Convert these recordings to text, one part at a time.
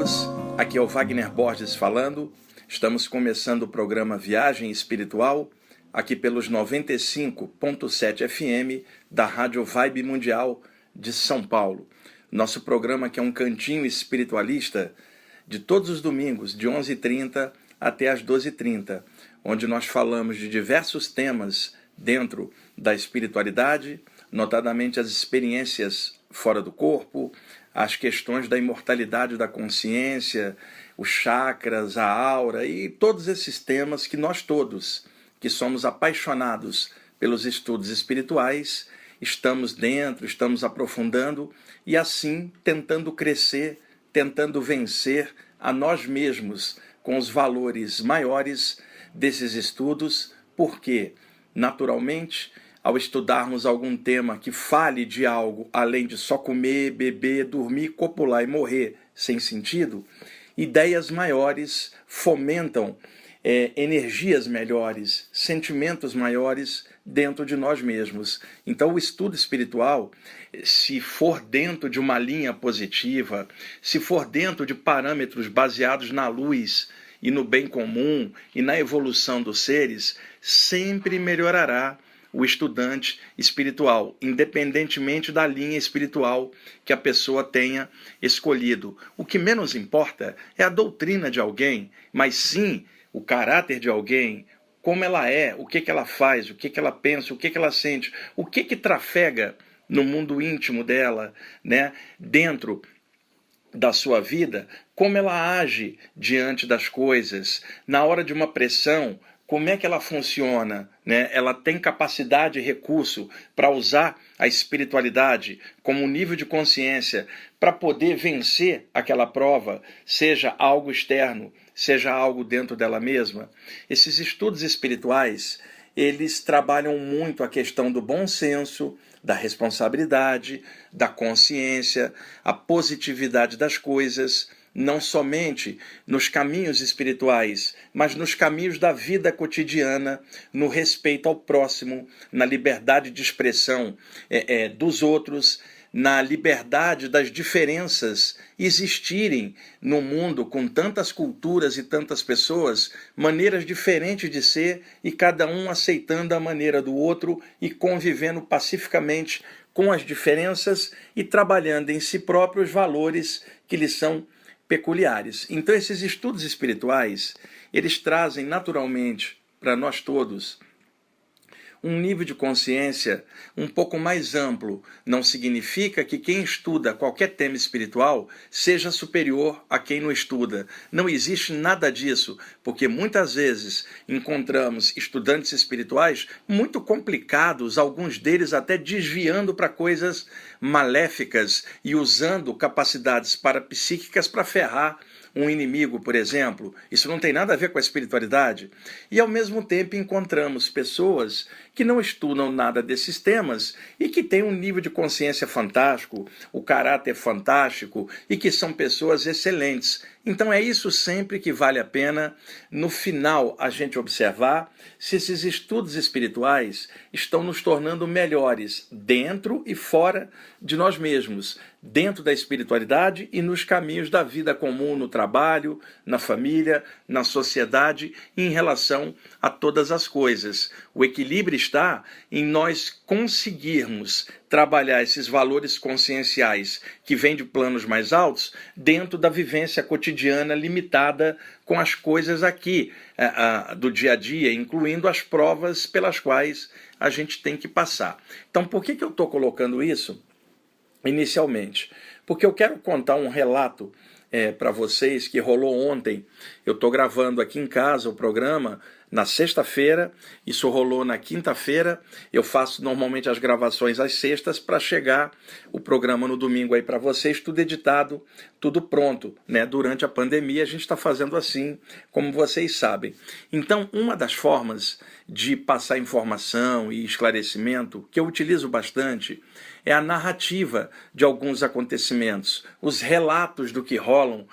amigos, aqui é o Wagner Borges falando. Estamos começando o programa Viagem Espiritual, aqui pelos 95.7 FM da Rádio Vibe Mundial de São Paulo. Nosso programa que é um cantinho espiritualista de todos os domingos, de 11h30 até as 12h30, onde nós falamos de diversos temas dentro da espiritualidade, notadamente as experiências fora do corpo, as questões da imortalidade da consciência, os chakras, a aura e todos esses temas que nós todos, que somos apaixonados pelos estudos espirituais, estamos dentro, estamos aprofundando e assim tentando crescer, tentando vencer a nós mesmos com os valores maiores desses estudos, porque, naturalmente, ao estudarmos algum tema que fale de algo além de só comer, beber, dormir, copular e morrer sem sentido, ideias maiores fomentam energias melhores, sentimentos maiores dentro de nós mesmos. Então o estudo espiritual, se for dentro de uma linha positiva, se for dentro de parâmetros baseados na luz e no bem comum e na evolução dos seres, sempre melhorará o estudante espiritual, independentemente da linha espiritual que a pessoa tenha escolhido. O que menos importa é a doutrina de alguém, mas sim o caráter de alguém, como ela é, o que ela faz, o que ela pensa, o que ela sente, o que trafega no mundo íntimo dela, né, dentro da sua vida, como ela age diante das coisas, na hora de uma pressão, como é que ela funciona, né? Ela tem capacidade e recurso para usar a espiritualidade como um nível de consciência para poder vencer aquela prova, seja algo externo, seja algo dentro dela mesma. Esses estudos espirituais, eles trabalham muito a questão do bom senso, da responsabilidade, da consciência, a positividade das coisas, não somente nos caminhos espirituais, mas nos caminhos da vida cotidiana, no respeito ao próximo, na liberdade de expressão dos outros, na liberdade das diferenças existirem no mundo com tantas culturas e tantas pessoas, maneiras diferentes de ser e cada um aceitando a maneira do outro e convivendo pacificamente com as diferenças e trabalhando em si próprios valores que lhes são peculiares. Então esses estudos espirituais, eles trazem naturalmente para nós todos um nível de consciência um pouco mais amplo. Não significa que quem estuda qualquer tema espiritual seja superior a quem não estuda. Não existe nada disso, porque muitas vezes encontramos estudantes espirituais muito complicados, alguns deles até desviando para coisas maléficas e usando capacidades parapsíquicas para ferrar um inimigo, por exemplo. Isso não tem nada a ver com a espiritualidade. E, ao mesmo tempo, encontramos pessoas que não estudam nada desses temas e que têm um nível de consciência fantástico, o caráter fantástico e que são pessoas excelentes. Então é isso sempre que vale a pena, no final, a gente observar se esses estudos espirituais estão nos tornando melhores dentro e fora de nós mesmos, dentro da espiritualidade e nos caminhos da vida comum, no trabalho, na família, na sociedade e em relação a todas as coisas. O equilíbrio está em nós conseguirmos trabalhar esses valores conscienciais que vêm de planos mais altos dentro da vivência cotidiana limitada com as coisas aqui do dia a dia, incluindo as provas pelas quais a gente tem que passar. Então, por que eu estou colocando isso inicialmente? Porque eu quero contar um relato para vocês que rolou ontem. Eu estou gravando aqui em casa o programa na sexta-feira, isso rolou na quinta-feira. Eu faço normalmente as gravações às sextas para chegar o programa no domingo aí para vocês, tudo editado, tudo pronto, né? Durante a pandemia a gente está fazendo assim, como vocês sabem. Então, uma das formas de passar informação e esclarecimento que eu utilizo bastante é a narrativa de alguns acontecimentos, os relatos do que rola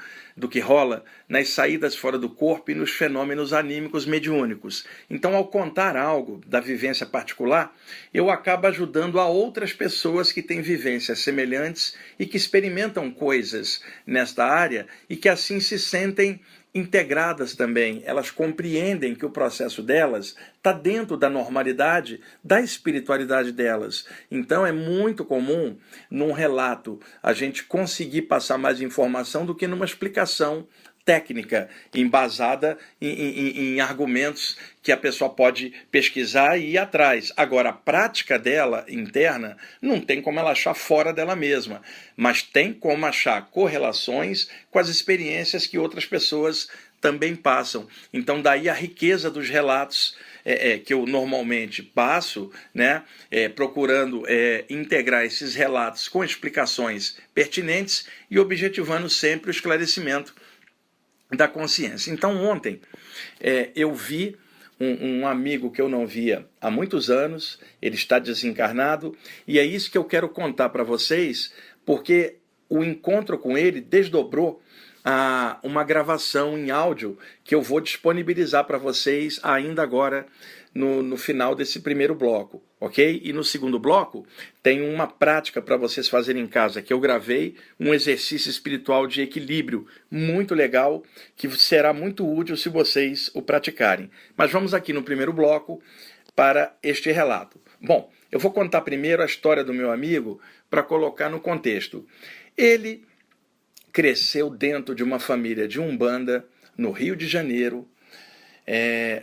nas saídas fora do corpo e nos fenômenos anímicos mediúnicos. Então, ao contar algo da vivência particular, eu acabo ajudando a outras pessoas que têm vivências semelhantes e que experimentam coisas nesta área e que assim se sentem integradas também. Elas compreendem que o processo delas está dentro da normalidade, da espiritualidade delas. Então é muito comum, num relato, a gente conseguir passar mais informação do que numa explicação técnica, embasada em argumentos que a pessoa pode pesquisar e ir atrás. Agora, a prática dela, interna, não tem como ela achar fora dela mesma, mas tem como achar correlações com as experiências que outras pessoas também passam. Então, daí a riqueza dos relatos que eu normalmente passo, né, procurando integrar esses relatos com explicações pertinentes e objetivando sempre o esclarecimento da consciência. Então, ontem eu vi um amigo que eu não via há muitos anos, ele está desencarnado, e é isso que eu quero contar para vocês, porque o encontro com ele desdobrou uma gravação em áudio que eu vou disponibilizar para vocês ainda agora no final desse primeiro bloco, ok? E no segundo bloco tem uma prática para vocês fazerem em casa que eu gravei, um exercício espiritual de equilíbrio muito legal que será muito útil se vocês o praticarem. Mas vamos aqui no primeiro bloco para este relato. Bom, eu vou contar primeiro a história do meu amigo para colocar no contexto. Ele cresceu dentro de uma família de Umbanda no Rio de Janeiro,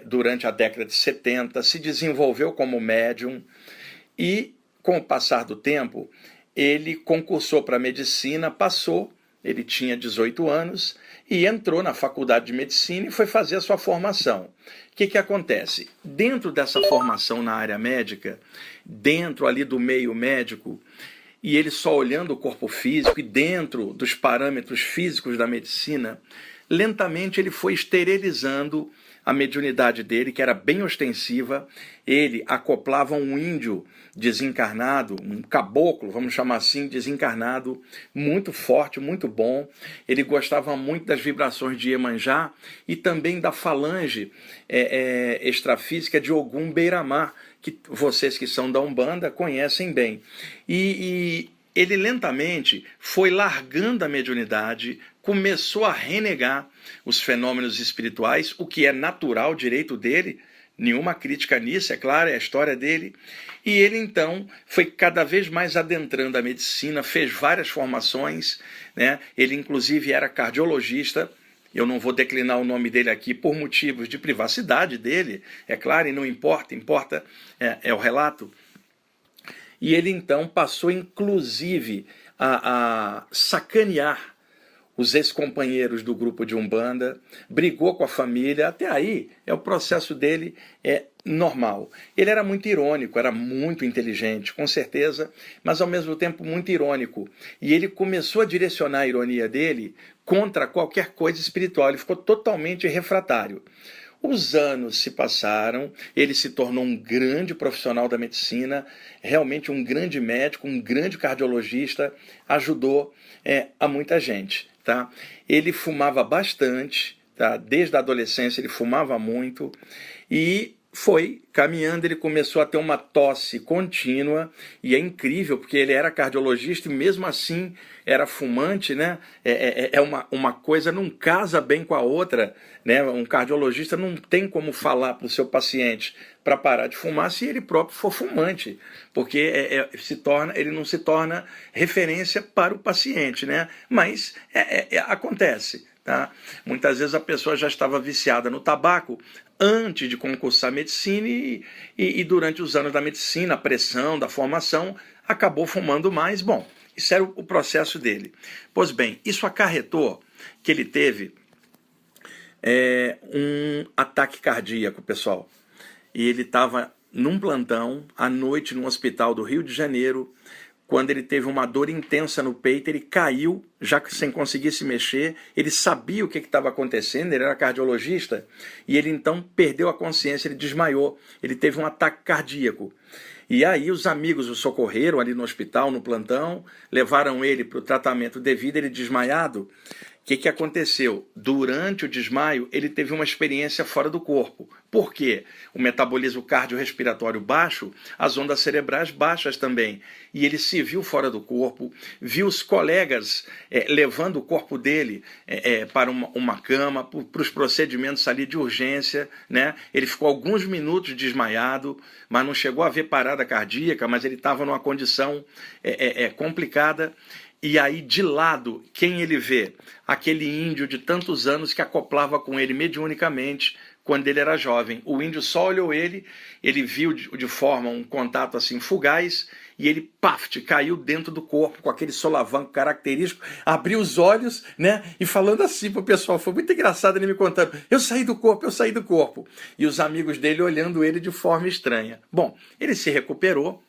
durante a década de 70, se desenvolveu como médium e, com o passar do tempo, ele concursou para medicina, passou, ele tinha 18 anos e entrou na faculdade de medicina e foi fazer a sua formação. O que acontece? Dentro dessa formação na área médica, dentro ali do meio médico, e ele só olhando o corpo físico e dentro dos parâmetros físicos da medicina, lentamente ele foi esterilizando a mediunidade dele, que era bem ostensiva. Ele acoplava um índio desencarnado, um caboclo, vamos chamar assim, desencarnado, muito forte, muito bom. Ele gostava muito das vibrações de Iemanjá e também da falange extrafísica de Ogum Beira-Mar, que vocês que são da Umbanda conhecem bem. E ele lentamente foi largando a mediunidade, começou a renegar os fenômenos espirituais, o que é natural, direito dele, nenhuma crítica nisso, é claro, é a história dele. E ele então foi cada vez mais adentrando a medicina, fez várias formações, né? Ele inclusive era cardiologista. Eu não vou declinar o nome dele aqui por motivos de privacidade dele, é claro, e não importa, é o relato. E ele então passou inclusive a sacanear os ex-companheiros do grupo de Umbanda, brigou com a família, até aí o processo dele normal. Ele era muito irônico, era muito inteligente, com certeza, mas ao mesmo tempo muito irônico. E ele começou a direcionar a ironia dele contra qualquer coisa espiritual, ele ficou totalmente refratário. Os anos se passaram, ele se tornou um grande profissional da medicina, realmente um grande médico, um grande cardiologista, ajudou a muita gente. Tá? Ele fumava bastante, tá? Desde a adolescência ele fumava muito e foi caminhando, ele começou a ter uma tosse contínua e é incrível porque ele era cardiologista e mesmo assim era fumante, né? Uma coisa não casa bem com a outra, né? Um cardiologista não tem como falar para o seu paciente para parar de fumar se ele próprio for fumante, porque ele não se torna referência para o paciente, né? Mas acontece. Tá? Muitas vezes a pessoa já estava viciada no tabaco antes de concursar medicina e durante os anos da medicina, a pressão da formação, acabou fumando mais. Bom, isso era o processo dele. Pois bem, isso acarretou que ele teve um ataque cardíaco, pessoal. E ele estava num plantão, à noite, num hospital do Rio de Janeiro. Quando ele teve uma dor intensa no peito, ele caiu, já que sem conseguir se mexer. Ele sabia o que estava acontecendo, ele era cardiologista, e ele então perdeu a consciência, ele desmaiou, ele teve um ataque cardíaco. E aí os amigos o socorreram ali no hospital, no plantão, levaram ele para o tratamento devido, ele desmaiado. que aconteceu? Durante o desmaio, ele teve uma experiência fora do corpo. Por quê? O metabolismo cardiorrespiratório baixo, as ondas cerebrais baixas também. E ele se viu fora do corpo, viu os colegas levando o corpo dele para uma cama, para os procedimentos ali de urgência, né? Ele ficou alguns minutos desmaiado, mas não chegou a ver parada cardíaca, mas ele estava numa condição complicada. E aí, de lado, quem ele vê? Aquele índio de tantos anos que acoplava com ele mediunicamente quando ele era jovem. O índio só olhou ele viu de forma um contato assim fugaz, e ele, caiu dentro do corpo com aquele solavanco característico, abriu os olhos, né, e falando assim pro pessoal. Foi muito engraçado ele me contando: eu saí do corpo. E os amigos dele olhando ele de forma estranha. Bom, ele se recuperou,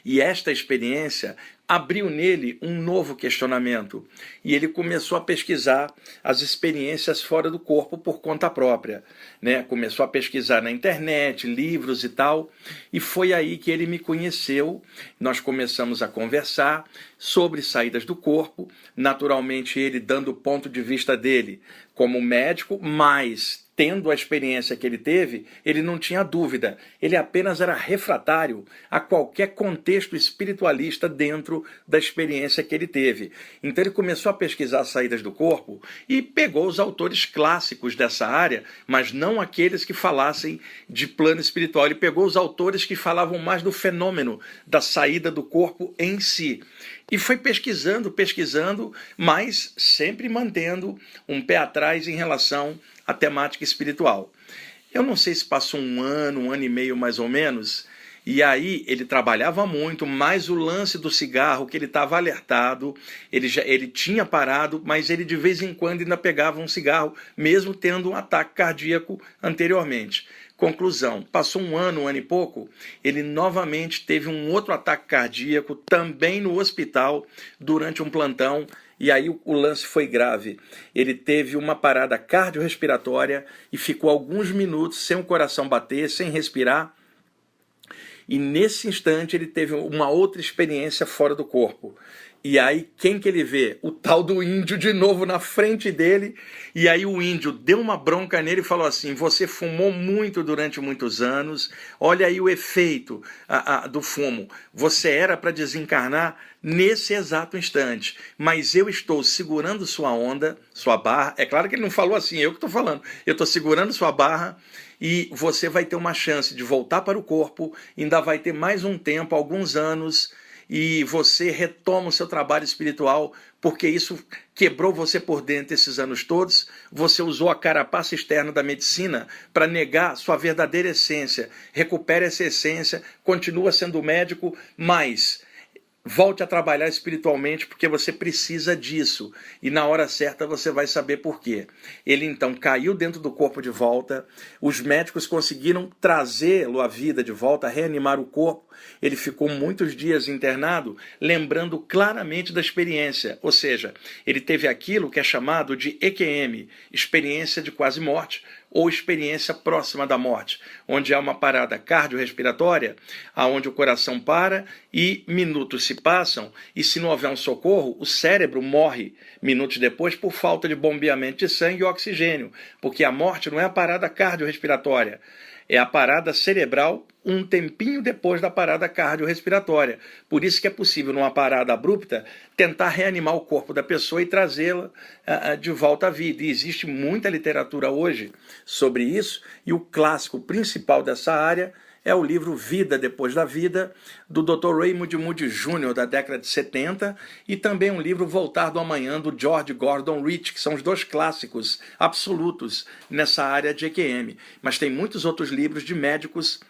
e esta experiência abriu nele um novo questionamento. E ele começou a pesquisar as experiências fora do corpo por conta própria, né? Começou a pesquisar na internet, livros e tal. E foi aí que ele me conheceu. Nós começamos a conversar sobre saídas do corpo. Naturalmente, ele dando o ponto de vista dele como médico, mas tendo a experiência que ele teve, ele não tinha dúvida. Ele apenas era refratário a qualquer contexto espiritualista dentro da experiência que ele teve. Então ele começou a pesquisar as saídas do corpo e pegou os autores clássicos dessa área, mas não aqueles que falassem de plano espiritual. Ele pegou os autores que falavam mais do fenômeno da saída do corpo em si. E foi pesquisando, mas sempre mantendo um pé atrás em relação à temática espiritual. Eu não sei se passou um ano e meio mais ou menos, e aí ele trabalhava muito, mas o lance do cigarro, que ele estava alertado, ele tinha parado, mas ele de vez em quando ainda pegava um cigarro, mesmo tendo um ataque cardíaco anteriormente. Conclusão: passou um ano e pouco, ele novamente teve um outro ataque cardíaco, também no hospital, durante um plantão, e aí o lance foi grave. Ele teve uma parada cardiorrespiratória e ficou alguns minutos sem o coração bater, sem respirar, e nesse instante ele teve uma outra experiência fora do corpo. E aí, quem que ele vê? O tal do índio de novo na frente dele. E aí o índio deu uma bronca nele e falou assim: você fumou muito durante muitos anos, olha aí o efeito do fumo. Você era para desencarnar nesse exato instante, mas eu estou segurando sua onda, sua barra. É claro que ele não falou assim, eu que estou falando. Eu estou segurando sua barra, e você vai ter uma chance de voltar para o corpo, ainda vai ter mais um tempo, alguns anos, e você retoma o seu trabalho espiritual, porque isso quebrou você por dentro esses anos todos. Você usou a carapaça externa da medicina para negar sua verdadeira essência. Recupere essa essência, continua sendo médico, mas volte a trabalhar espiritualmente, porque você precisa disso. E na hora certa você vai saber por quê. Ele então caiu dentro do corpo de volta. Os médicos conseguiram trazê-lo à vida de volta, reanimar o corpo. Ele ficou muitos dias internado, lembrando claramente da experiência. Ou seja, ele teve aquilo que é chamado de EQM, experiência de quase morte, ou experiência próxima da morte, onde há uma parada cardiorrespiratória, onde o coração para e minutos se passam, e se não houver um socorro, o cérebro morre minutos depois por falta de bombeamento de sangue e oxigênio, porque a morte não é a parada cardiorrespiratória, é a parada cerebral um tempinho depois da parada cardiorrespiratória. Por isso que é possível, numa parada abrupta, tentar reanimar o corpo da pessoa e trazê-la de volta à vida. E existe muita literatura hoje sobre isso, e o clássico principal dessa área é o livro Vida Depois da Vida, do Dr. Raymond Moody Jr., da década de 70, e também um livro Voltar do Amanhã, do George Gordon Rich, que são os dois clássicos absolutos nessa área de EQM. Mas tem muitos outros livros de médicos,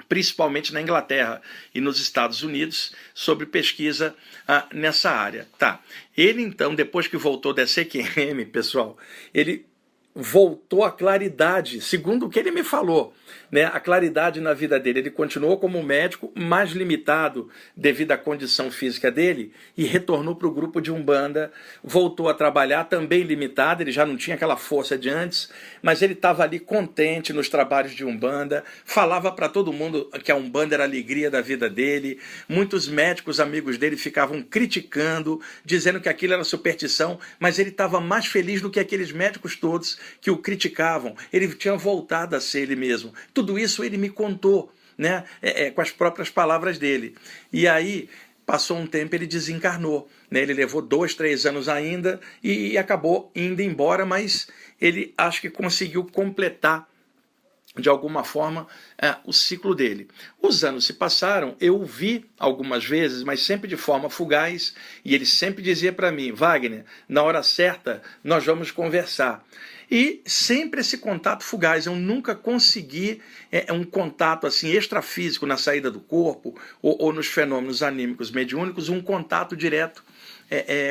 principalmente na Inglaterra e nos Estados Unidos, sobre pesquisa nessa área. Tá. Ele, então, depois que voltou dessa EQM, pessoal, ele voltou a claridade, segundo o que ele me falou, né? A claridade na vida dele. Ele continuou como médico, mais limitado devido à condição física dele, e retornou para o grupo de Umbanda, voltou a trabalhar também limitado, ele já não tinha aquela força de antes, mas ele estava ali contente nos trabalhos de Umbanda, falava para todo mundo que a Umbanda era a alegria da vida dele. Muitos médicos amigos dele ficavam criticando, dizendo que aquilo era superstição, mas ele estava mais feliz do que aqueles médicos todos que o criticavam. Ele tinha voltado a ser ele mesmo. Tudo isso ele me contou, né? Com as próprias palavras dele. E aí, passou um tempo, ele desencarnou, né? Ele levou 2, 3 anos ainda e acabou indo embora, mas ele acho que conseguiu completar de alguma forma o ciclo dele. Os anos se passaram, eu o vi algumas vezes, mas sempre de forma fugaz, e ele sempre dizia para mim: Wagner, na hora certa nós vamos conversar. E sempre esse contato fugaz, eu nunca consegui um contato assim extrafísico na saída do corpo ou nos fenômenos anímicos mediúnicos, um contato direto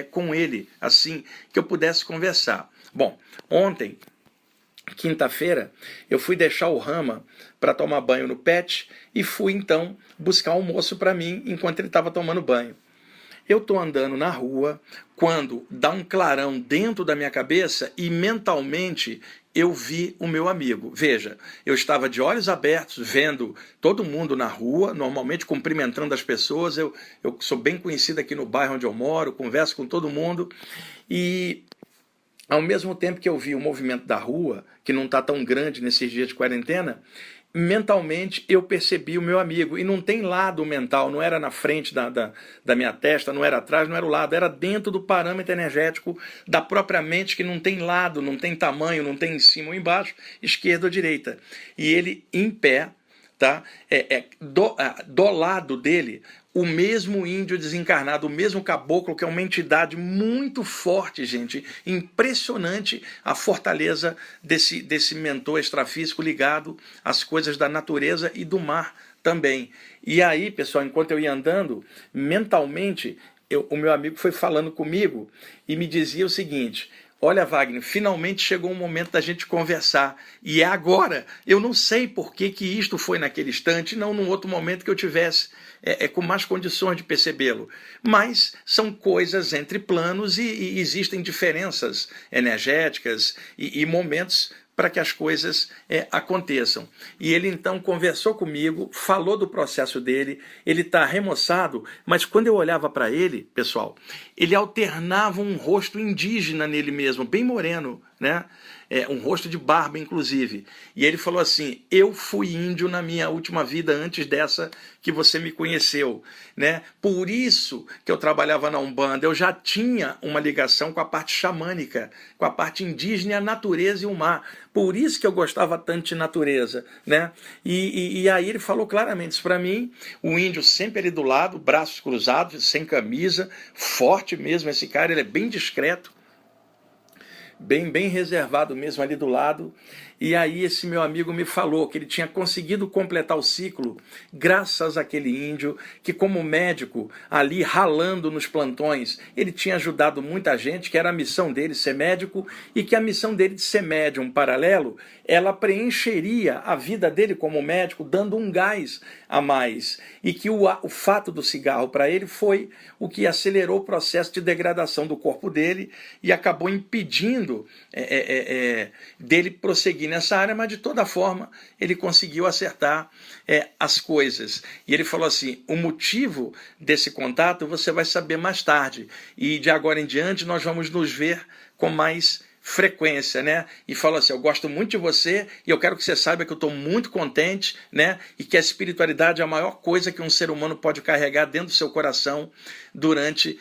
com ele, assim, que eu pudesse conversar. Bom, ontem, quinta-feira, eu fui deixar o Rama para tomar banho no pet e fui então buscar almoço para mim enquanto ele estava tomando banho. Eu estou andando na rua quando dá um clarão dentro da minha cabeça e mentalmente eu vi o meu amigo. Veja, eu estava de olhos abertos vendo todo mundo na rua, normalmente cumprimentando as pessoas. Eu sou bem conhecido aqui no bairro onde eu moro, converso com todo mundo e ao mesmo tempo que eu vi o movimento da rua, que não está tão grande nesses dias de quarentena, mentalmente eu percebi o meu amigo. E não tem lado mental, não era na frente da minha testa, não era atrás, não era o lado, era dentro do parâmetro energético da própria mente, que não tem lado, não tem tamanho, não tem em cima ou embaixo, esquerda ou direita. E ele em pé, tá? Do lado dele, o mesmo índio desencarnado, o mesmo caboclo, que é uma entidade muito forte, gente. Impressionante a fortaleza desse mentor extrafísico ligado às coisas da natureza e do mar também. E aí, pessoal, enquanto eu ia andando, mentalmente, o meu amigo foi falando comigo e me dizia o seguinte: olha, Wagner, finalmente chegou um momento da gente conversar. E é agora. Eu não sei por que isto foi naquele instante, não num outro momento que eu tivesse com mais condições de percebê-lo. Mas são coisas entre planos e existem diferenças energéticas e momentos para que as coisas aconteçam. E ele então conversou comigo, falou do processo dele, ele está remoçado, mas quando eu olhava para ele, pessoal, ele alternava um rosto indígena nele mesmo, bem moreno, né? Um rosto de barba, inclusive. E ele falou assim: eu fui índio na minha última vida, antes dessa que você me conheceu, né? Por isso que eu trabalhava na Umbanda, eu já tinha uma ligação com a parte xamânica, com a parte indígena, a natureza e o mar. Por isso que eu gostava tanto de natureza, né? E aí ele falou claramente isso para mim, o índio sempre ali do lado, braços cruzados, sem camisa, forte mesmo esse cara, ele é bem discreto, bem reservado mesmo ali do lado. E aí esse meu amigo me falou que ele tinha conseguido completar o ciclo graças àquele índio, que como médico, ali ralando nos plantões, ele tinha ajudado muita gente, que era a missão dele ser médico, e que a missão dele de ser médium paralelo, ela preencheria a vida dele como médico, dando um gás a mais. E que o fato do cigarro para ele foi o que acelerou o processo de degradação do corpo dele e acabou impedindo dele prosseguir nessa área, mas de toda forma ele conseguiu acertar as coisas. E ele falou assim: o motivo desse contato você vai saber mais tarde, e de agora em diante nós vamos nos ver com mais frequência, né? E falou assim: eu gosto muito de você e eu quero que você saiba que eu estou muito contente, né? E que a espiritualidade é a maior coisa que um ser humano pode carregar dentro do seu coração durante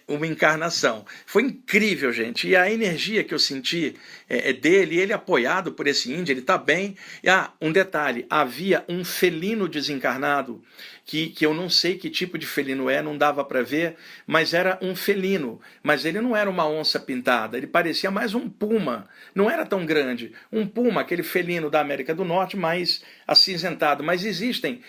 uma encarnação. Foi incrível, gente. E a energia que eu senti dele, ele apoiado por esse índio, ele está bem. E, um detalhe, havia um felino desencarnado, que eu não sei que tipo de felino não dava para ver, mas era um felino. Mas ele não era uma onça pintada, ele parecia mais um puma, não era tão grande. Um puma, aquele felino da América do Norte, mais acinzentado. Mas existem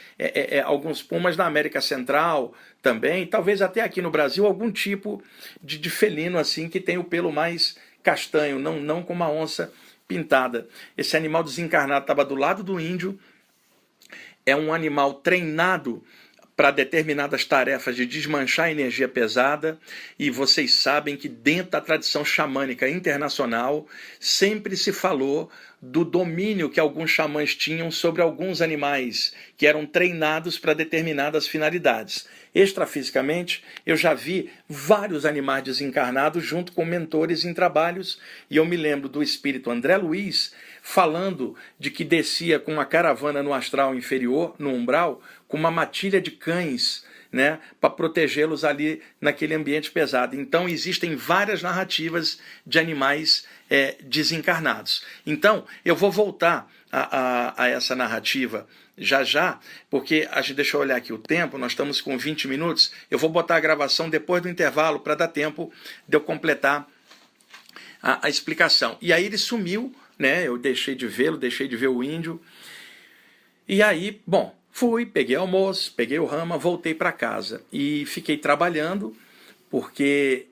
alguns pumas na América Central também, talvez até aqui no Brasil, algum tipo de felino assim que tem o pelo mais castanho, não como uma onça pintada. Esse animal desencarnado estava do lado do índio. É um animal treinado para determinadas tarefas de desmanchar a energia pesada, e vocês sabem que dentro da tradição xamânica internacional sempre se falou do domínio que alguns xamãs tinham sobre alguns animais que eram treinados para determinadas finalidades. Extrafisicamente, eu já vi vários animais desencarnados junto com mentores em trabalhos, e eu me lembro do espírito André Luiz falando de que descia com uma caravana no astral inferior, no umbral, com uma matilha de cães, né, para protegê-los ali naquele ambiente pesado. Então, existem várias narrativas de animais desencarnados. Então, eu vou voltar a essa narrativa já, porque deixa eu olhar aqui o tempo, nós estamos com 20 minutos, eu vou botar a gravação depois do intervalo para dar tempo de eu completar a explicação. E aí ele sumiu, né, eu deixei de vê-lo, deixei de ver o índio, e aí, bom, fui, peguei almoço, peguei o rama, voltei para casa e fiquei trabalhando, porque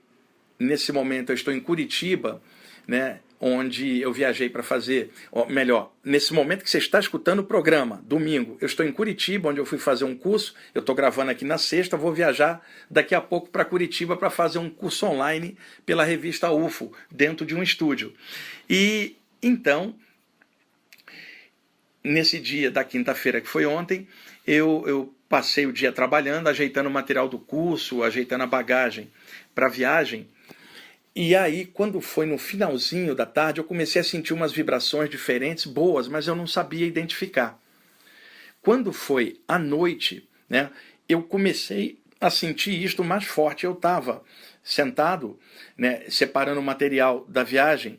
nesse momento eu estou em Curitiba, né, onde eu viajei para fazer, ou melhor, nesse momento que você está escutando o programa, domingo, eu estou em Curitiba, onde eu fui fazer um curso, eu estou gravando aqui na sexta, vou viajar daqui a pouco para Curitiba para fazer um curso online pela revista UFO, dentro de um estúdio. E então, nesse dia da quinta-feira, que foi ontem, eu passei o dia trabalhando, ajeitando o material do curso, ajeitando a bagagem para a viagem. E aí, quando foi no finalzinho da tarde, eu comecei a sentir umas vibrações diferentes, boas, mas eu não sabia identificar. Quando foi à noite, né, eu comecei a sentir isto mais forte. Eu estava sentado, né, separando o material da viagem,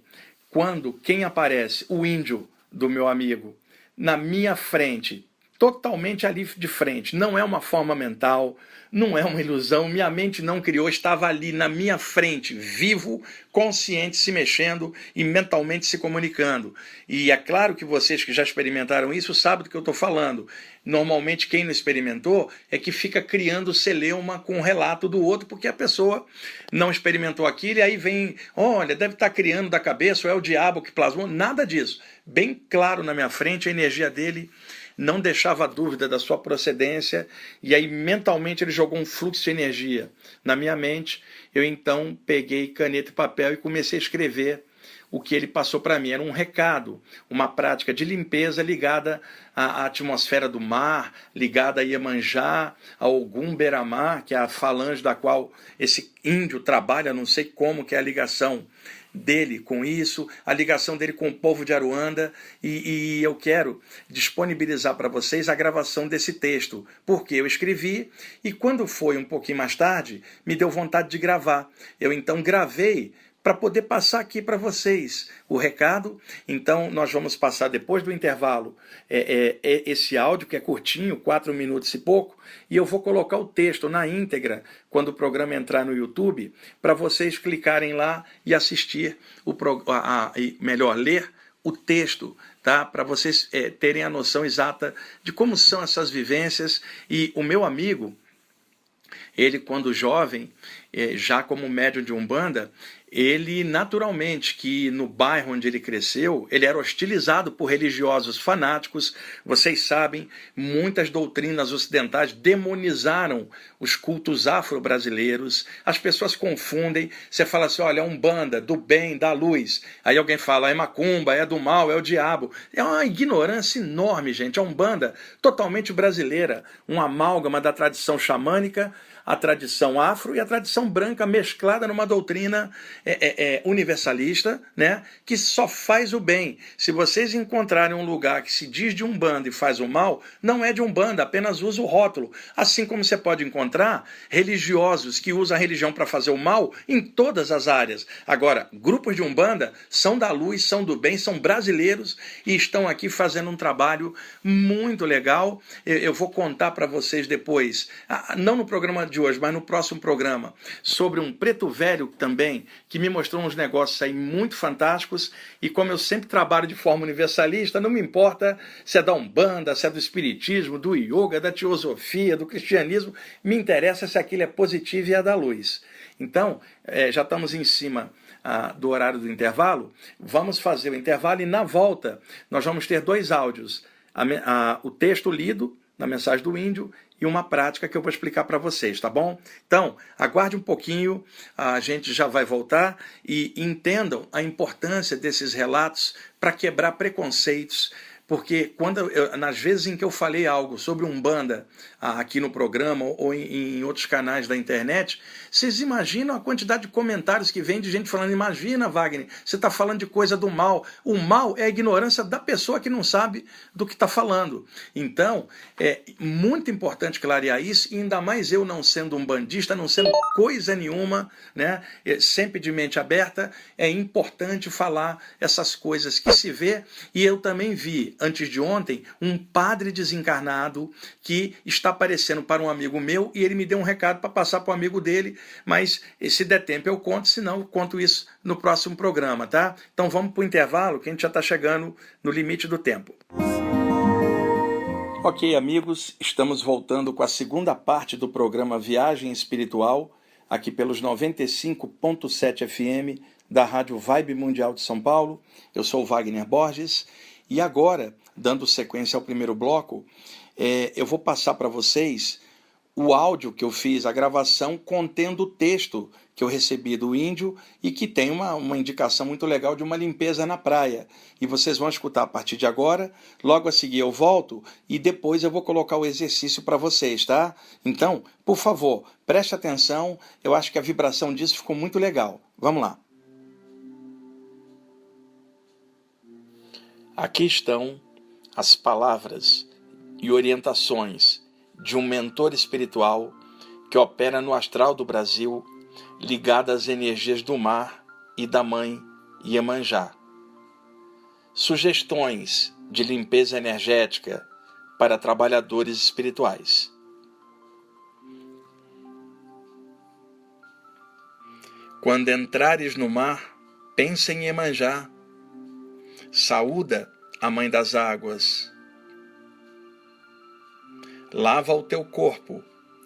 quando quem aparece? O índio do meu amigo, na minha frente, totalmente ali de frente. Não é uma forma mental, não é uma ilusão, minha mente não criou, estava ali na minha frente, vivo, consciente, se mexendo e mentalmente se comunicando. E é claro que vocês que já experimentaram isso sabem do que eu estou falando. Normalmente quem não experimentou é que fica criando celeuma com o relato do outro, porque a pessoa não experimentou aquilo e aí vem, olha, deve estar criando da cabeça, ou é o diabo que plasmou, nada disso. Bem claro na minha frente, a energia dele não deixava dúvida da sua procedência, e aí mentalmente ele jogou um fluxo de energia na minha mente. Eu então peguei caneta e papel e comecei a escrever o que ele passou para mim. Era um recado, uma prática de limpeza ligada à atmosfera do mar, ligada a Iemanjá, a Ogum Beramar, que é a falange da qual esse índio trabalha, não sei como, que é a ligação dele com isso, a ligação dele com o povo de Aruanda, e eu quero disponibilizar para vocês a gravação desse texto, porque eu escrevi e quando foi um pouquinho mais tarde, me deu vontade de gravar. Eu então gravei para poder passar aqui para vocês o recado. Então nós vamos passar depois do intervalo esse áudio que é curtinho, 4 minutos e pouco, e eu vou colocar o texto na íntegra quando o programa entrar no YouTube, para vocês clicarem lá e assistir, melhor, ler o texto, tá? Para vocês terem a noção exata de como são essas vivências. E o meu amigo, ele quando jovem, já como médium de Umbanda, ele naturalmente, que no bairro onde ele cresceu, ele era hostilizado por religiosos fanáticos. Vocês sabem, muitas doutrinas ocidentais demonizaram os cultos afro-brasileiros. As pessoas confundem, você fala assim, olha, é Umbanda, do bem, da luz. Aí alguém fala, é macumba, é do mal, é o diabo. É uma ignorância enorme, gente. É Umbanda totalmente brasileira, um amálgama da tradição xamânica, a tradição afro e a tradição branca mesclada numa doutrina universalista, né, que só faz o bem. Se vocês encontrarem um lugar que se diz de Umbanda e faz o mal, não é de Umbanda, apenas usa o rótulo. Assim como você pode encontrar religiosos que usam a religião para fazer o mal em todas as áreas. Agora, grupos de Umbanda são da luz, são do bem, são brasileiros e estão aqui fazendo um trabalho muito legal. Eu vou contar para vocês depois, não no programa de hoje, mas no próximo programa, sobre um preto velho também, que me mostrou uns negócios aí muito fantásticos. E como eu sempre trabalho de forma universalista, não me importa se é da Umbanda, se é do Espiritismo, do Yoga, da Teosofia, do Cristianismo, me interessa se aquilo é positivo e é da luz. Então, já estamos em cima do horário do intervalo, vamos fazer o intervalo e na volta nós vamos ter 2 áudios. O texto lido na mensagem do índio e uma prática que eu vou explicar para vocês, tá bom? Então, aguarde um pouquinho, a gente já vai voltar e entendam a importância desses relatos para quebrar preconceitos, porque nas vezes em que eu falei algo sobre Umbanda aqui no programa ou em outros canais da internet, vocês imaginam a quantidade de comentários que vem de gente falando: imagina, Wagner, você está falando de coisa do mal. O mal é a ignorância da pessoa que não sabe do que está falando. Então, é muito importante clarear isso, e ainda mais eu não sendo umbandista, não sendo coisa nenhuma, né, sempre de mente aberta, é importante falar essas coisas que se vê. E eu também vi, antes de ontem, um padre desencarnado que está aparecendo para um amigo meu e ele me deu um recado para passar para o amigo dele, mas se der tempo eu conto, senão eu conto isso no próximo programa, tá? Então vamos para o intervalo, que a gente já está chegando no limite do tempo. Ok, amigos, estamos voltando com a segunda parte do programa Viagem Espiritual, aqui pelos 95.7 FM da Rádio Vibe Mundial de São Paulo. Eu sou o Wagner Borges e agora, dando sequência ao primeiro bloco, eu vou passar para vocês o áudio que eu fiz, a gravação contendo o texto que eu recebi do índio e que tem uma indicação muito legal de uma limpeza na praia. E vocês vão escutar a partir de agora, logo a seguir eu volto e depois eu vou colocar o exercício para vocês, tá? Então, por favor, preste atenção, eu acho que a vibração disso ficou muito legal. Vamos lá. Aqui estão as palavras e orientações de um mentor espiritual que opera no astral do Brasil, ligado às energias do mar e da mãe Iemanjá. Sugestões de limpeza energética para trabalhadores espirituais. Quando entrares no mar, pensa em Iemanjá. Saúda a Mãe das Águas. Lava o teu corpo,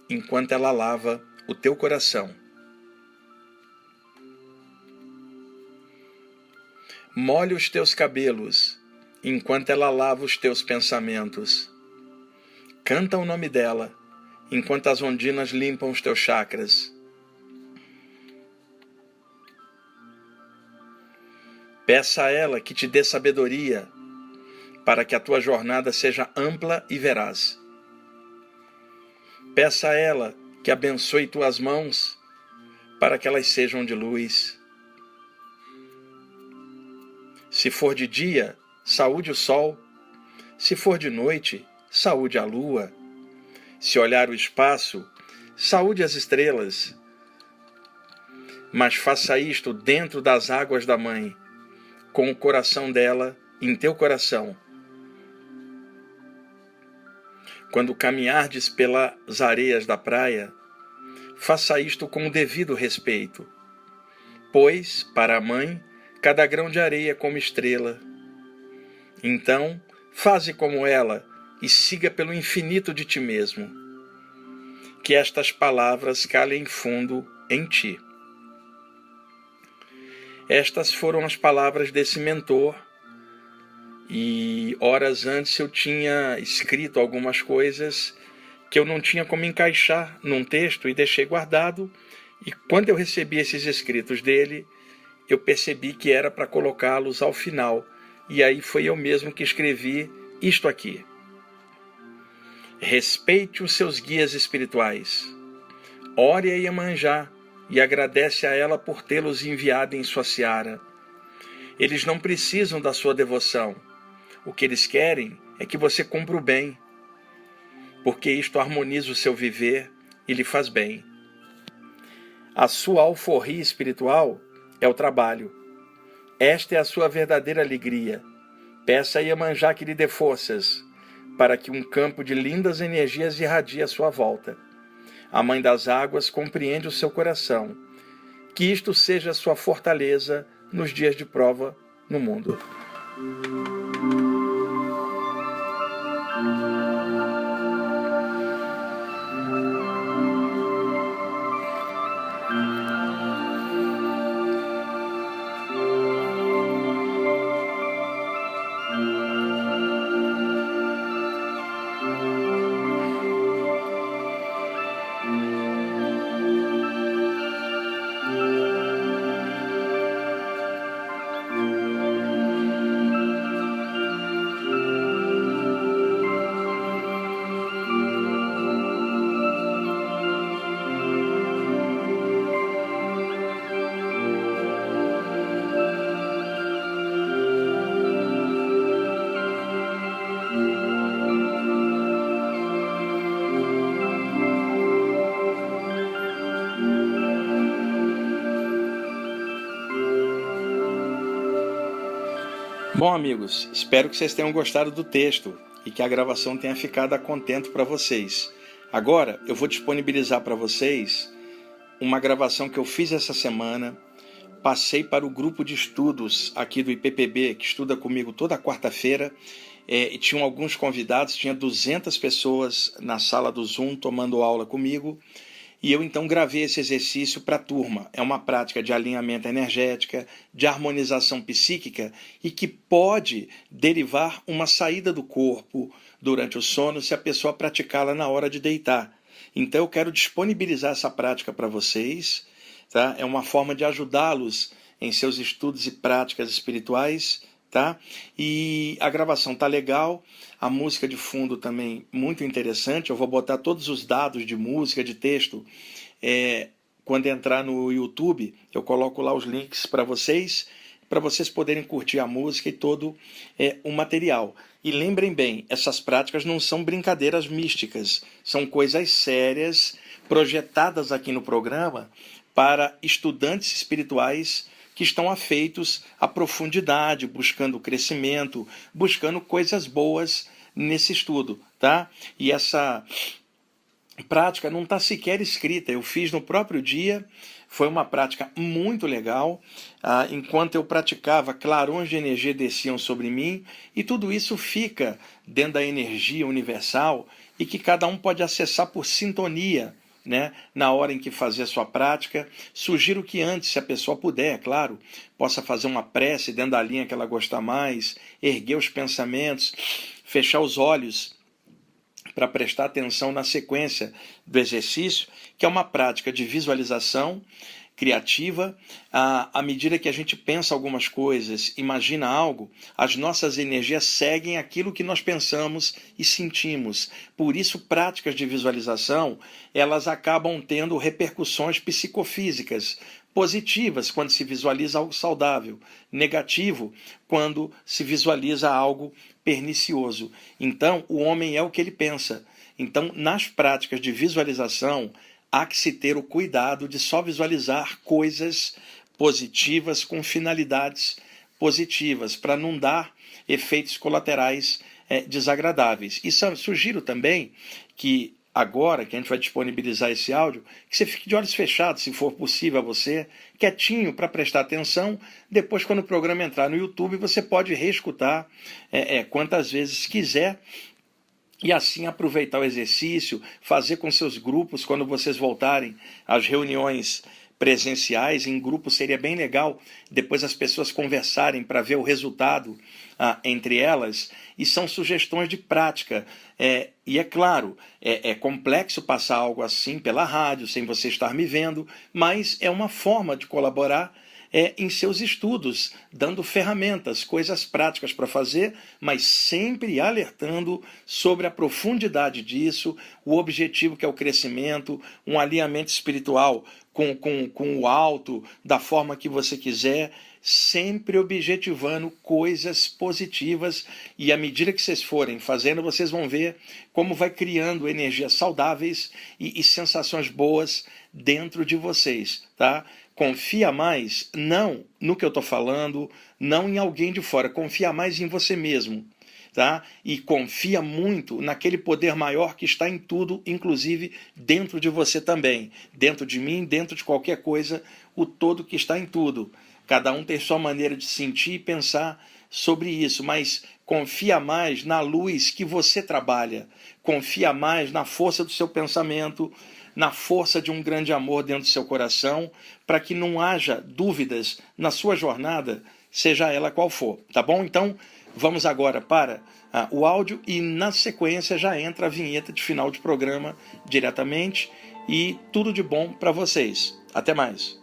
enquanto ela lava o teu coração. Molhe os teus cabelos, enquanto ela lava os teus pensamentos. Canta o nome dela, enquanto as ondinas limpam os teus chakras. Peça a ela que te dê sabedoria, para que a tua jornada seja ampla e veraz. Peça a ela que abençoe tuas mãos, para que elas sejam de luz. Se for de dia, saúde o sol. Se for de noite, saúde a lua. Se olhar o espaço, saúde as estrelas. Mas faça isto dentro das águas da mãe, com o coração dela em teu coração. Quando caminhardes pelas areias da praia, faça isto com o devido respeito, pois, para a mãe, cada grão de areia é como estrela. Então, faze como ela e siga pelo infinito de ti mesmo. Que estas palavras calem fundo em ti. Estas foram as palavras desse mentor, e horas antes eu tinha escrito algumas coisas que eu não tinha como encaixar num texto e deixei guardado, e quando eu recebi esses escritos dele, eu percebi que era para colocá-los ao final, e aí foi eu mesmo que escrevi isto aqui. Respeite os seus guias espirituais, ore a Iemanjá e agradece a ela por tê-los enviado em sua seara. Eles não precisam da sua devoção. O que eles querem é que você cumpra o bem, porque isto harmoniza o seu viver e lhe faz bem. A sua alforria espiritual é o trabalho. Esta é a sua verdadeira alegria. Peça a Iemanjá que lhe dê forças, para que um campo de lindas energias irradie à sua volta. A Mãe das Águas compreende o seu coração. Que isto seja a sua fortaleza nos dias de prova no mundo. Bom, amigos, espero que vocês tenham gostado do texto e que a gravação tenha ficado a contento para vocês. Agora, eu vou disponibilizar para vocês uma gravação que eu fiz essa semana. Passei para o grupo de estudos aqui do IPPB, que estuda comigo toda quarta-feira, e tinham alguns convidados, tinha 200 pessoas na sala do Zoom tomando aula comigo, e eu então gravei esse exercício para a turma. É uma prática de alinhamento energética, de harmonização psíquica, e que pode derivar uma saída do corpo durante o sono se a pessoa praticá-la na hora de deitar. Então eu quero disponibilizar essa prática para vocês. Tá? É uma forma de ajudá-los em seus estudos e práticas espirituais. Tá? E a gravação tá legal, a música de fundo também muito interessante. Eu vou botar todos os dados de música, de texto. Quando entrar no YouTube, eu coloco lá os links para vocês poderem curtir a música e todo o material. E lembrem bem, essas práticas não são brincadeiras místicas, são coisas sérias projetadas aqui no programa para estudantes espirituais que estão afeitos à profundidade, buscando crescimento, buscando coisas boas nesse estudo, tá? E essa prática não está sequer escrita, eu fiz no próprio dia, foi uma prática muito legal. Enquanto eu praticava, clarões de energia desciam sobre mim, e tudo isso fica dentro da energia universal e que cada um pode acessar por sintonia, né, na hora em que fazer a sua prática. Sugiro que antes, se a pessoa puder, é claro, possa fazer uma prece dentro da linha que ela gostar mais, erguer os pensamentos, fechar os olhos para prestar atenção na sequência do exercício, que é uma prática de visualização criativa. À medida que a gente pensa algumas coisas, imagina algo, as nossas energias seguem aquilo que nós pensamos e sentimos. Por isso, práticas de visualização, elas acabam tendo repercussões psicofísicas positivas quando se visualiza algo saudável, negativo quando se visualiza algo pernicioso. Então, o homem é o que ele pensa. Então, nas práticas de visualização, há que se ter o cuidado de só visualizar coisas positivas com finalidades positivas, para não dar efeitos colaterais desagradáveis. E sugiro também que, agora que a gente vai disponibilizar esse áudio, que você fique de olhos fechados, se for possível a você, quietinho para prestar atenção. Depois, quando o programa entrar no YouTube, você pode reescutar quantas vezes quiser, e assim aproveitar o exercício, fazer com seus grupos, quando vocês voltarem às reuniões presenciais, em grupo seria bem legal, depois as pessoas conversarem para ver o resultado entre elas, e são sugestões de prática. E é claro, é complexo passar algo assim pela rádio, sem você estar me vendo, mas é uma forma de colaborar em seus estudos, dando ferramentas, coisas práticas para fazer, mas sempre alertando sobre a profundidade disso, o objetivo que é o crescimento, um alinhamento espiritual com o alto, da forma que você quiser, sempre objetivando coisas positivas, e à medida que vocês forem fazendo, vocês vão ver como vai criando energias saudáveis e sensações boas dentro de vocês, tá? Confia mais, não no que eu estou falando, não em alguém de fora, confia mais em você mesmo, tá? E confia muito naquele poder maior que está em tudo, inclusive dentro de você também, dentro de mim, dentro de qualquer coisa, o todo que está em tudo. Cada um tem sua maneira de sentir e pensar sobre isso, mas confia mais na luz que você trabalha, confia mais na força do seu pensamento, na força de um grande amor dentro do seu coração, para que não haja dúvidas na sua jornada, seja ela qual for, tá bom? Então, vamos agora para o áudio, e na sequência já entra a vinheta de final de programa diretamente, e tudo de bom para vocês. Até mais.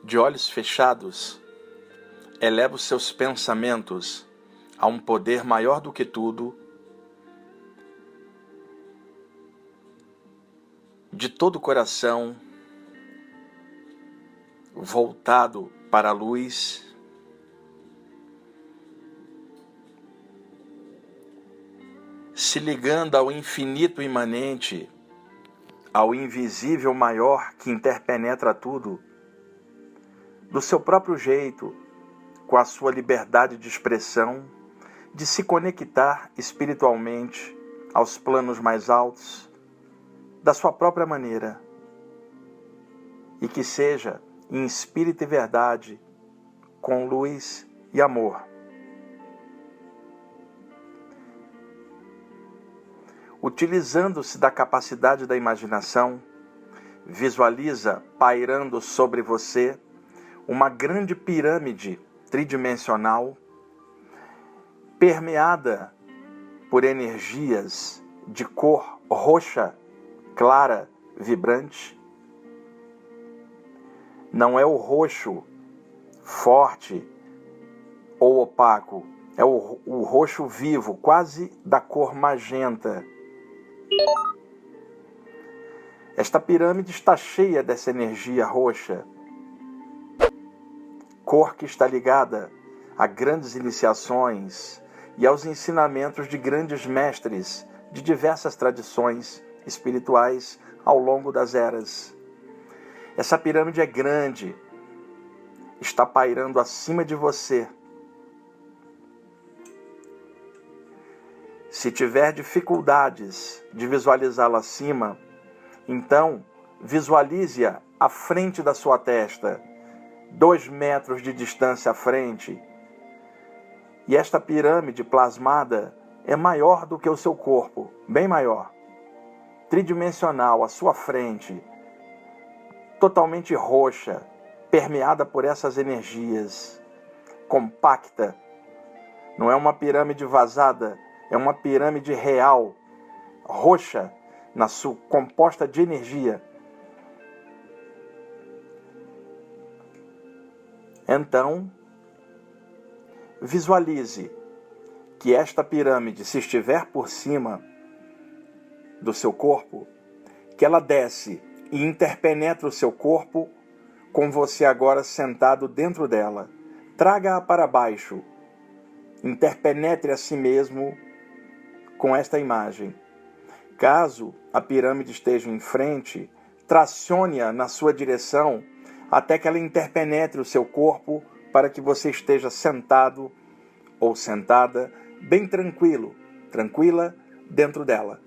De olhos fechados, eleva os seus pensamentos a um poder maior do que tudo, de todo o coração, voltado para a luz, se ligando ao infinito imanente, ao invisível maior que interpenetra tudo, do seu próprio jeito, com a sua liberdade de expressão, de se conectar espiritualmente aos planos mais altos, da sua própria maneira, e que seja em espírito e verdade, com luz e amor. Utilizando-se da capacidade da imaginação, visualiza pairando sobre você uma grande pirâmide tridimensional, permeada por energias de cor roxa, clara, vibrante. Não é o roxo forte ou opaco, é o roxo vivo, quase da cor magenta. Esta pirâmide está cheia dessa energia roxa, cor que está ligada a grandes iniciações e aos ensinamentos de grandes mestres de diversas tradições espirituais ao longo das eras. Essa pirâmide é grande, está pairando acima de você. Se tiver dificuldades de visualizá-la acima, então visualize-a à frente da sua testa, 2 metros de distância à frente. E esta pirâmide plasmada é maior do que o seu corpo, bem maior, tridimensional à sua frente, totalmente roxa, permeada por essas energias, compacta. Não é uma pirâmide vazada, é uma pirâmide real, roxa, composta de energia. Então, visualize que esta pirâmide, se estiver por cima do seu corpo, que ela desce e interpenetra o seu corpo, com você agora sentado dentro dela. Traga-a para baixo. Interpenetre a si mesmo com esta imagem. Caso a pirâmide esteja em frente, tracione-a na sua direção até que ela interpenetre o seu corpo para que você esteja sentado ou sentada, bem tranquilo, tranquila dentro dela.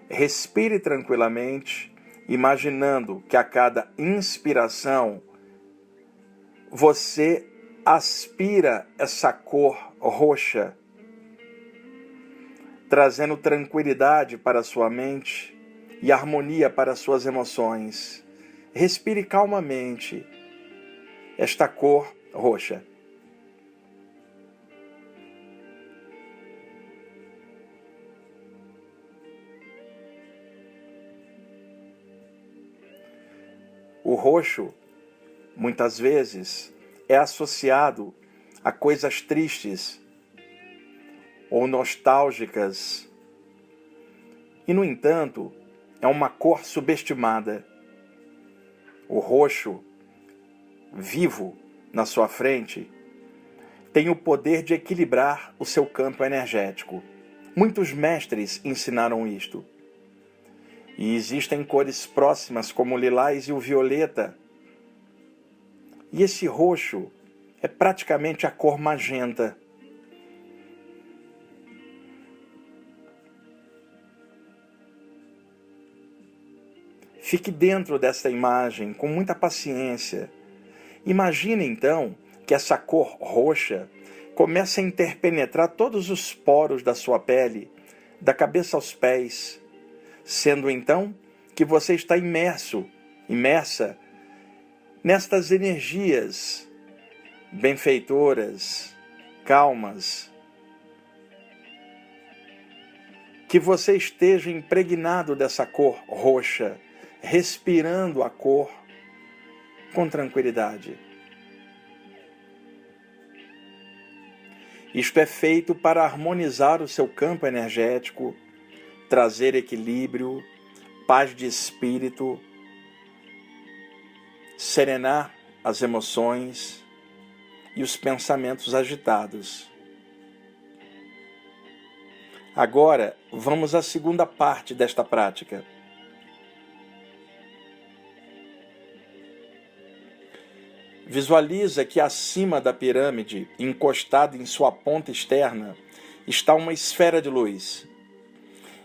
Respire tranquilamente, imaginando que a cada inspiração você aspira essa cor roxa, trazendo tranquilidade para a sua mente e harmonia para as suas emoções. Respire calmamente esta cor roxa. O roxo, muitas vezes, é associado a coisas tristes ou nostálgicas. E, no entanto, é uma cor subestimada. O roxo, vivo na sua frente, tem o poder de equilibrar o seu campo energético. Muitos mestres ensinaram isto. E existem cores próximas como o lilás e o violeta. E esse roxo é praticamente a cor magenta. Fique dentro desta imagem com muita paciência. Imagine então que essa cor roxa começa a interpenetrar todos os poros da sua pele, da cabeça aos pés, sendo então que você está imersa nestas energias benfeitoras, calmas, que você esteja impregnado dessa cor roxa, respirando a cor com tranquilidade. Isto é feito para harmonizar o seu campo energético, trazer equilíbrio, paz de espírito, serenar as emoções e os pensamentos agitados. Agora, vamos à segunda parte desta prática. Visualiza que acima da pirâmide, encostada em sua ponta externa, está uma esfera de luz.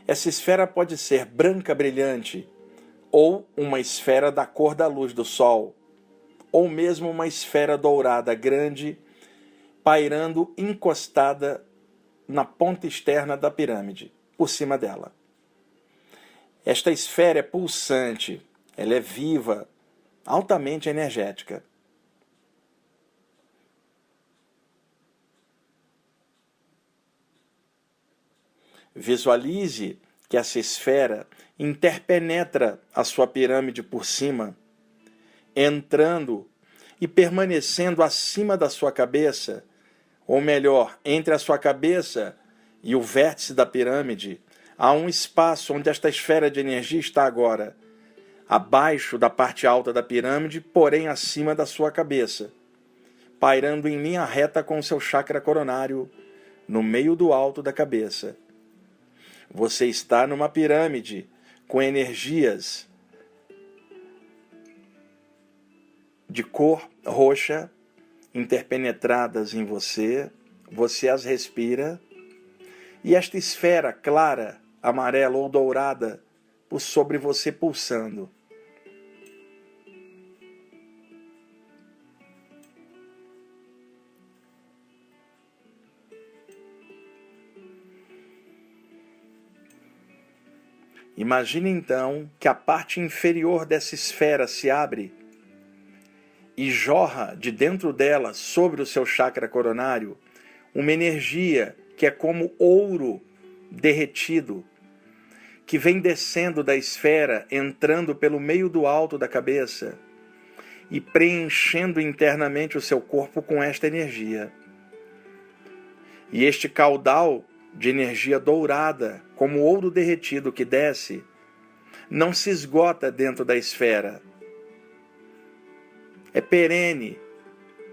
Essa esfera pode ser branca brilhante, ou uma esfera da cor da luz do sol, ou mesmo uma esfera dourada grande, pairando encostada na ponta externa da pirâmide, por cima dela. Esta esfera é pulsante, ela é viva, altamente energética. Visualize que essa esfera interpenetra a sua pirâmide por cima, entrando e permanecendo acima da sua cabeça, ou melhor, entre a sua cabeça e o vértice da pirâmide, há um espaço onde esta esfera de energia está agora, abaixo da parte alta da pirâmide, porém acima da sua cabeça, pairando em linha reta com o seu chakra coronário, no meio do alto da cabeça. Você está numa pirâmide com energias de cor roxa interpenetradas em você, você as respira, e esta esfera clara, amarela ou dourada por sobre você pulsando. Imagine então que a parte inferior dessa esfera se abre e jorra de dentro dela, sobre o seu chakra coronário, uma energia que é como ouro derretido, que vem descendo da esfera, entrando pelo meio do alto da cabeça e preenchendo internamente o seu corpo com esta energia. E este caudal de energia dourada, como ouro derretido que desce, não se esgota dentro da esfera. É perene,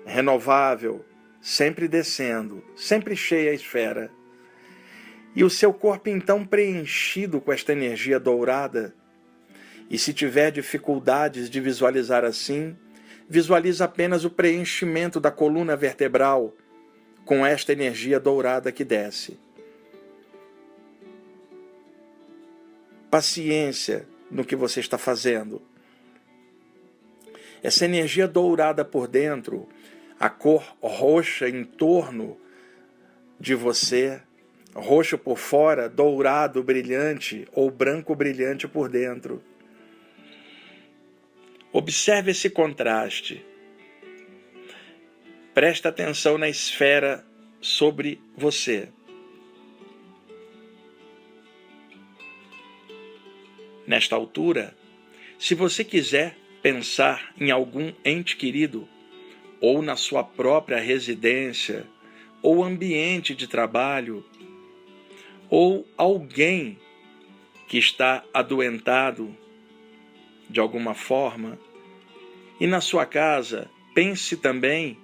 renovável, sempre descendo, sempre cheia a esfera. E o seu corpo então preenchido com esta energia dourada. E se tiver dificuldades de visualizar assim, visualiza apenas o preenchimento da coluna vertebral com esta energia dourada que desce. Paciência no que você está fazendo. Essa energia dourada por dentro, a cor roxa em torno de você, roxo por fora, dourado brilhante ou branco brilhante por dentro. Observe esse contraste. Presta atenção na esfera sobre você. Nesta altura, se você quiser pensar em algum ente querido, ou na sua própria residência, ou ambiente de trabalho, ou alguém que está adoentado de alguma forma, e na sua casa, pense também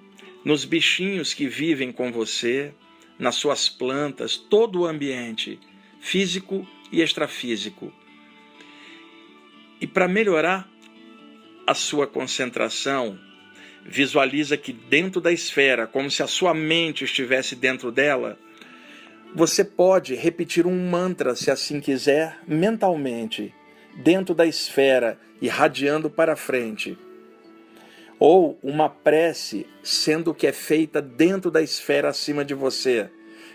nos bichinhos que vivem com você, nas suas plantas, todo o ambiente, físico e extrafísico. E para melhorar a sua concentração, visualiza que dentro da esfera, como se a sua mente estivesse dentro dela, você pode repetir um mantra, se assim quiser, mentalmente, dentro da esfera, irradiando para frente. Ou uma prece, sendo que é feita dentro da esfera acima de você,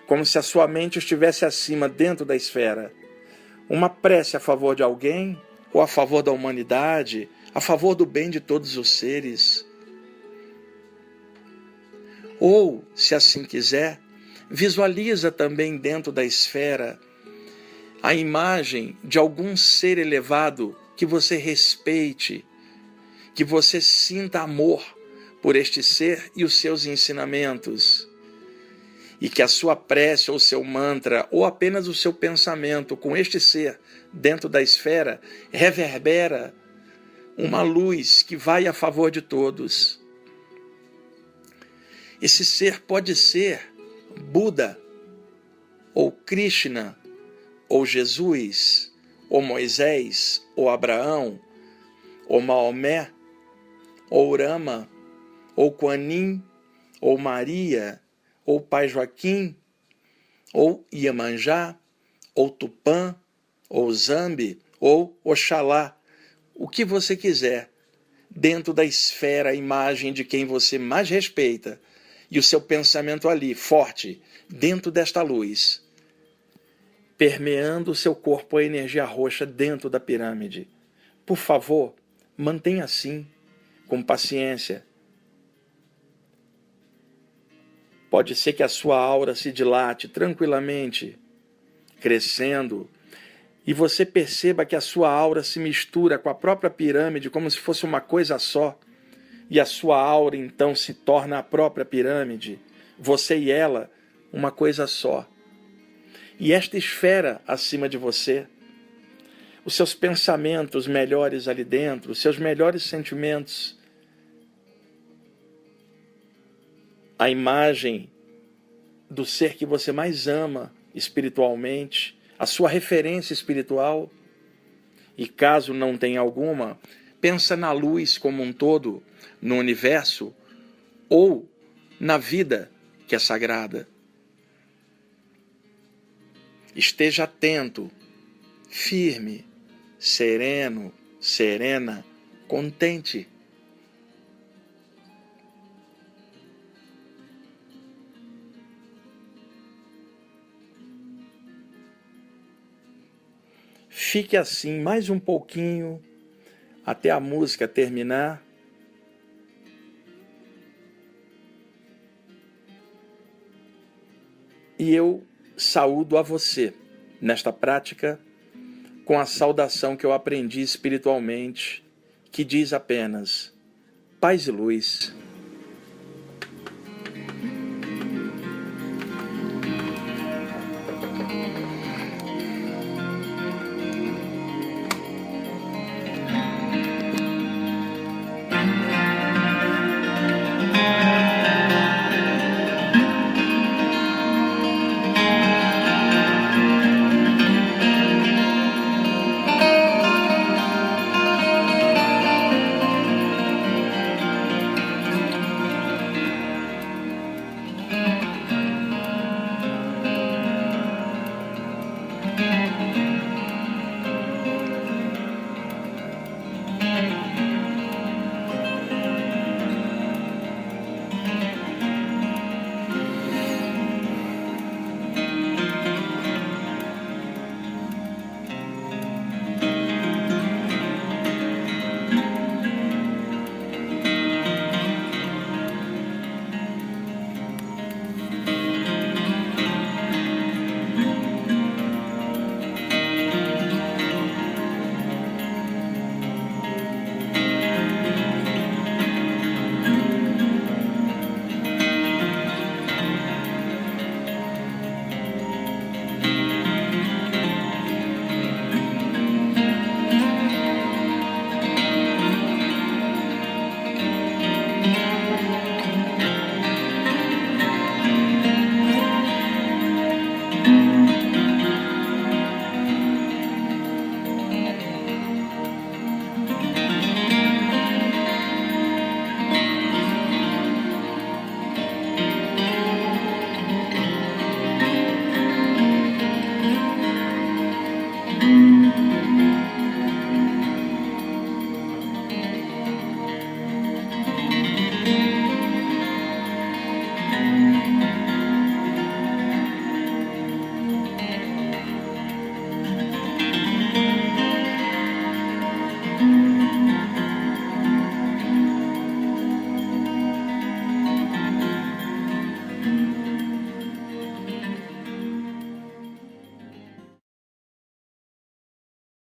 como se a sua mente estivesse acima, dentro da esfera. Uma prece a favor de alguém, ou a favor da humanidade, a favor do bem de todos os seres. Ou, se assim quiser, visualiza também dentro da esfera a imagem de algum ser elevado que você respeite, que você sinta amor por este ser e os seus ensinamentos, e que a sua prece ou seu mantra, ou apenas o seu pensamento com este ser dentro da esfera, reverbera uma luz que vai a favor de todos. Esse ser pode ser Buda, ou Krishna, ou Jesus, ou Moisés, ou Abraão, ou Maomé, ou Rama, ou Kuan Yin, ou Maria, ou Pai Joaquim, ou Iemanjá, ou Tupã, ou Zambi, ou Oxalá, o que você quiser, dentro da esfera, a imagem de quem você mais respeita, e o seu pensamento ali, forte, dentro desta luz, permeando o seu corpo a energia roxa dentro da pirâmide. Por favor, mantenha assim, com paciência. Pode ser que a sua aura se dilate tranquilamente, crescendo, e você perceba que a sua aura se mistura com a própria pirâmide como se fosse uma coisa só, e a sua aura então se torna a própria pirâmide, você e ela, uma coisa só. E esta esfera acima de você, os seus pensamentos melhores ali dentro, os seus melhores sentimentos, a imagem do ser que você mais ama espiritualmente, a sua referência espiritual, e caso não tenha alguma, pensa na luz como um todo, no universo, ou na vida que é sagrada. Esteja atento, firme, sereno, serena, contente. Fique assim mais um pouquinho, até a música terminar. E eu saúdo a você nesta prática com a saudação que eu aprendi espiritualmente, que diz apenas: paz e luz.